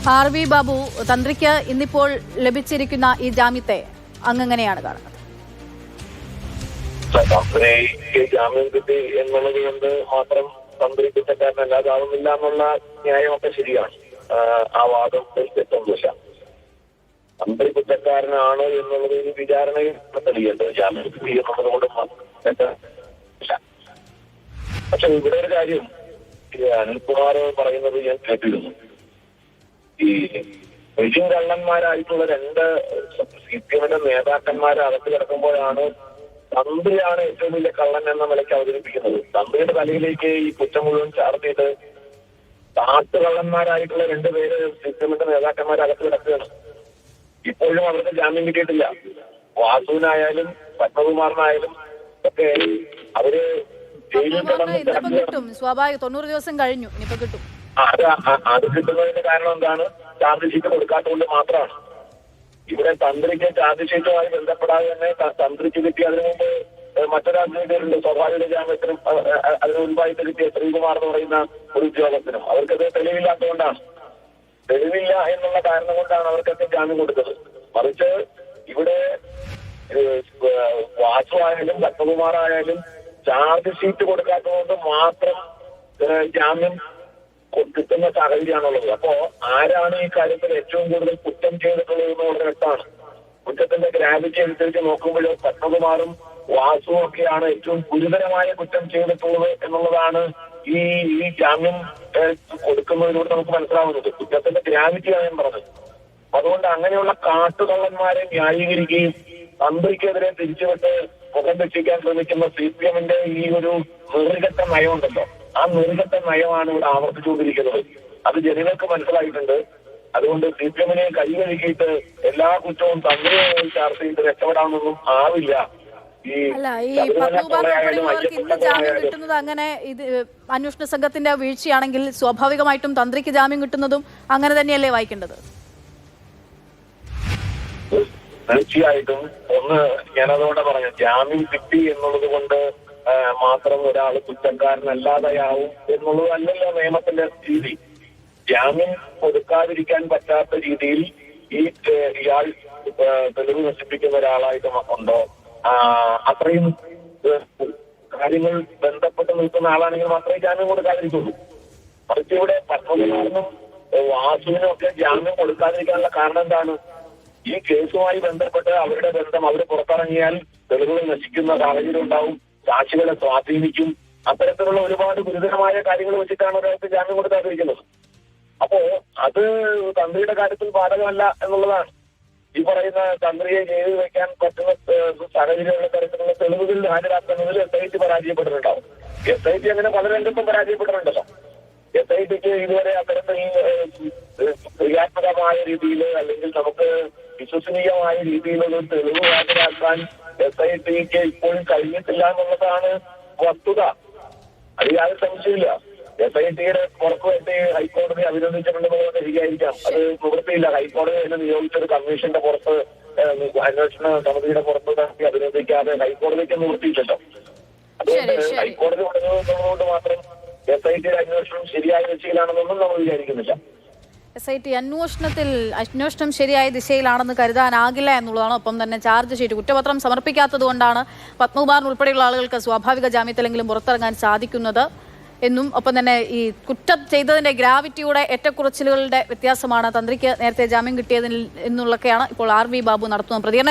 ആർ.വി. ബാബു, തന്ത്രിക്ക് ഇന്നിപ്പോൾ ലഭിച്ചിരിക്കുന്ന ഈ ജാമ്യത്തെ അങ്ങനെയാണ് കാണുന്നത്. തന്ത്രിക്ക് ജാമ്യം കിട്ടി എന്നുള്ളത് കൊണ്ട് മാത്രം തന്ത്രി കുറ്റക്കാരനല്ലാതാവുന്നില്ല എന്നുള്ള ന്യായമൊക്കെ ശരിയാണ്. ആ വാദം തെറ്റൊന്നുമില്ല. തന്ത്രി കുറ്റക്കാരനാണ് എന്നുള്ളത് ഒരു വിചാരണയിൽ തെളിയേണ്ടത്. ജാമ്യം കിട്ടി എന്നുള്ളത് കൊണ്ട് പക്ഷെ ഇവിടെ ഒരു കാര്യം അനിൽകുമാർ പറയുന്നത് ഞാൻ കേട്ടിരുന്നു. ഈ വലിയ കള്ളന്മാരായിട്ടുള്ള രണ്ട് CPM-ന്റെ നേതാക്കന്മാരെ അകത്ത് കിടക്കുമ്പോഴാണ് തന്ത്രിയാണ് ഏറ്റവും വലിയ കള്ളൻ എന്ന നിലയ്ക്ക് അവതരിപ്പിക്കുന്നത്. തന്ത്രിയുടെ തലയിലേക്ക് ഈ കുറ്റം മുഴുവൻ ചാർത്തിയിട്ട് കാട്ടുകള്ളന്മാരായിട്ടുള്ള രണ്ടുപേര് CPM-ന്റെ നേതാക്കന്മാരെ അകത്ത് കിടക്കുകയാണ്. ഇപ്പോഴും അവർക്ക് ജാമ്യം കിട്ടിയിട്ടില്ല. വാസുവിനായാലും പത്മകുമാറിനായാലും ഒക്കെ അവര് ജയിലിൽ കിട്ടും. സ്വാഭാവിക 90 ദിവസം കഴിഞ്ഞു, ഇനിയിപ്പോ കിട്ടും. അത് കിട്ടുന്നതിന്റെ കാരണം എന്താണ്? ചാർജ് ഷീറ്റ് കൊടുക്കാത്തതുകൊണ്ട് മാത്രമാണ്. ഇവിടെ തന്ത്രിക്ക് ചാർജ് ഷീറ്റുമായി ബന്ധപ്പെടാതെ തന്നെ തന്ത്രിക്ക് കിട്ടി. അതിനു മുമ്പ് മറ്റൊരാൾക്ക് കിട്ടിയിട്ടുണ്ട്. സ്വാഭാവിക ജാമ്യത്തിനും അതിനു മുൻപായിട്ട് കിട്ടിയ ശ്രീകുമാർ എന്ന് പറയുന്ന ഒരു ഉദ്യോഗസ്ഥനും അവർക്കത് തെളിവില്ലാത്തതുകൊണ്ടാണ്. തെളിവില്ല എന്നുള്ള കാരണം കൊണ്ടാണ് അവർക്കൊക്കെ ജാമ്യം കൊടുത്തത്. മറിച്ച് ഇവിടെ വാസു ആയാലും പത്മകുമാറായാലും ചാർജ് ഷീറ്റ് കൊടുക്കാത്തതുകൊണ്ട് മാത്രം ജാമ്യം കിട്ടുന്ന സാഹചര്യമാണുള്ളത്. അപ്പോ ആരാണ് ഈ കാര്യത്തിൽ ഏറ്റവും കൂടുതൽ കുറ്റം ചെയ്തിട്ടുള്ളത് എന്ന് വളരെ വ്യക്തമാണ്. കുറ്റത്തിന്റെ ഗ്രാവിറ്റി അനുസരിച്ച് നോക്കുമ്പോൾ പത്മകുമാറും വാസുവും ഒക്കെയാണ് ഏറ്റവും ഗുരുതരമായ കുറ്റം ചെയ്തിട്ടുള്ളത് എന്നുള്ളതാണ് ഈ ജാമ്യം കൊടുക്കുന്നതിലൂടെ നമുക്ക് മനസ്സിലാവുന്നത്. കുറ്റത്തിന്റെ ഗ്രാവിറ്റിയാണ് ഞാൻ പറഞ്ഞത്. അതുകൊണ്ട് അങ്ങനെയുള്ള കാട്ടുകള്ളന്മാരെ ന്യായീകരിക്കുകയും തന്ത്രിക്കെതിരെ തിരിച്ചുവിട്ട് മുഖം രക്ഷിക്കാൻ ശ്രമിക്കുന്ന CPM-ന്റെ ഈ ഒരു നെറുകെട്ട നയമുണ്ടല്ലോ, ആ നെറുകെട്ട നയമാണ് ഇവിടെ ആവർത്തിച്ചുകൊണ്ടിരിക്കുന്നത്. അത് ജനങ്ങൾക്ക് മനസ്സിലായിട്ടുണ്ട്. അതുകൊണ്ട് CPM-നെ കൈ കഴുകിയിട്ട് എല്ലാ കുറ്റവും തന്ത്രിയെ ചാർത്ത് ചെയ്ത് രക്ഷപ്പെടാമെന്നൊന്നും ആവില്ല. ജാമ്യം കിട്ടുന്നത് അങ്ങനെ ഇത് അന്വേഷണ സംഘത്തിന്റെ വീഴ്ചയാണെങ്കിൽ സ്വാഭാവികമായിട്ടും തന്ത്രിക്ക് ജാമ്യം കിട്ടുന്നതും അങ്ങനെ തന്നെയല്ലേ വായിക്കേണ്ടത്? തീർച്ചയായിട്ടും. ഒന്ന് ഞാനതുകൊണ്ട് പറഞ്ഞു, ജാമ്യം കിട്ടി എന്നുള്ളത് കൊണ്ട് മാത്രം ഒരാൾ കുറ്റക്കാരനല്ലാതെയാവും എന്നുള്ളതല്ലല്ലോ നിയമത്തിന്റെ രീതി. ജാമ്യം കൊടുക്കാതിരിക്കാൻ പറ്റാത്ത രീതിയിൽ ഇയാൾ തെളിവ് നശിപ്പിക്കുന്ന ഒരാളായിട്ട് ഉണ്ടോ, അത്രയും കാര്യങ്ങൾ ബന്ധപ്പെട്ട് നിൽക്കുന്ന ആളാണെങ്കിൽ മാത്രമേ ജാമ്യം കൊടുക്കാതിരിക്കുള്ളൂ. മറിച്ച് ഇവിടെ പത്മകുമാറിനും വാസുവിനും ഒക്കെ ജാമ്യം കൊടുക്കാതിരിക്കാനുള്ള കാരണം എന്താണ്? ഈ കേസുമായി ബന്ധപ്പെട്ട് അവരുടെ ബന്ധം അവർ പുറത്തിറങ്ങിയാൽ തെളിവുകൾ നശിക്കുന്ന സാഹചര്യം ഉണ്ടാവും, സാക്ഷികളെ സ്വാധീനിക്കും. അത്തരത്തിലുള്ള ഒരുപാട് ഗുരുതരമായ കാര്യങ്ങൾ വെച്ചിട്ടാണ് ഒരാൾക്ക് ജാമ്യം കൊടുക്കാതിരിക്കുന്നത്. അപ്പോ അത് തന്ത്രിയുടെ കാര്യത്തിൽ ബാധകമല്ല എന്നുള്ളതാണ്. ഈ പറയുന്ന തന്ത്രിയെ ജയിലിൽ വെക്കാൻ പറ്റുന്ന സാഹചര്യമുള്ള തരത്തിലുള്ള തെളിവുകൾ ഹാജരാക്കുന്നതിൽ SIT പരാജയപ്പെട്ടിട്ടുണ്ടാവും. SIT അങ്ങനെ പല രംഗത്തും പരാജയപ്പെട്ടിട്ടുണ്ടല്ലോ. SITക്ക് ഇതുവരെ അത്തരത്തിൽ ക്രിയാത്മകമായ രീതിയിൽ അല്ലെങ്കിൽ നമുക്ക് വിശ്വസനീയമായ രീതിയിലുള്ള തെളിവ് ഹാജരാക്കാൻ SITക്ക് ഇപ്പോഴും കഴിഞ്ഞിട്ടില്ല എന്നുള്ളതാണ് വസ്തുത. അത് യാതൊരു സംശയമില്ല. SITയുടെ പുറത്തുവെത്തി ഹൈക്കോടതി അഭിനന്ദിച്ചിട്ടുണ്ടെന്നുള്ളത് ശരിയായിരിക്കാം. അത് നിവൃത്തിയില്ല. ഹൈക്കോടതി തന്നെ നിയോഗിച്ചൊരു കമ്മീഷന്റെ പുറത്ത് അന്വേഷണ സമിതിയുടെ പുറത്ത് നടത്തി അഭിനന്ദിക്കാതെ ഹൈക്കോടതിക്ക് നിവൃത്തിയില്ലല്ലോ. അതുകൊണ്ട് ഹൈക്കോടതി പറഞ്ഞതുകൊണ്ട് മാത്രം SITയുടെ അന്വേഷണം ശരിയായ ദിശയിലാണെന്നൊന്നും നമ്മൾ വിചാരിക്കുന്നില്ല. SIT അന്വേഷണം ശരിയായ ദിശയിലാണെന്ന് കരുതാനാകില്ല എന്നുള്ളതാണ്. ഒപ്പം തന്നെ ചാർജ് ഷീറ്റ് കുറ്റപത്രം സമർപ്പിക്കാത്തത് കൊണ്ടാണ് പത്മകുമാറിന് ഉൾപ്പെടെയുള്ള ആളുകൾക്ക് സ്വാഭാവിക ജാമ്യത്തിലെങ്കിലും പുറത്തിറങ്ങാൻ സാധിക്കുന്നത് എന്നും, ഒപ്പം തന്നെ ഈ കുറ്റം ചെയ്തതിന്റെ ഗ്രാവിറ്റിയുടെ ഏറ്റക്കുറച്ചിലുകളുടെ വ്യത്യാസമാണ് തന്ത്രിക്ക് നേരത്തെ ജാമ്യം കിട്ടിയതിൽ എന്നുള്ളതൊക്കെയാണ് ഇപ്പോൾ ആർ.വി. ബാബു നടത്തുന്ന പ്രതികരണം.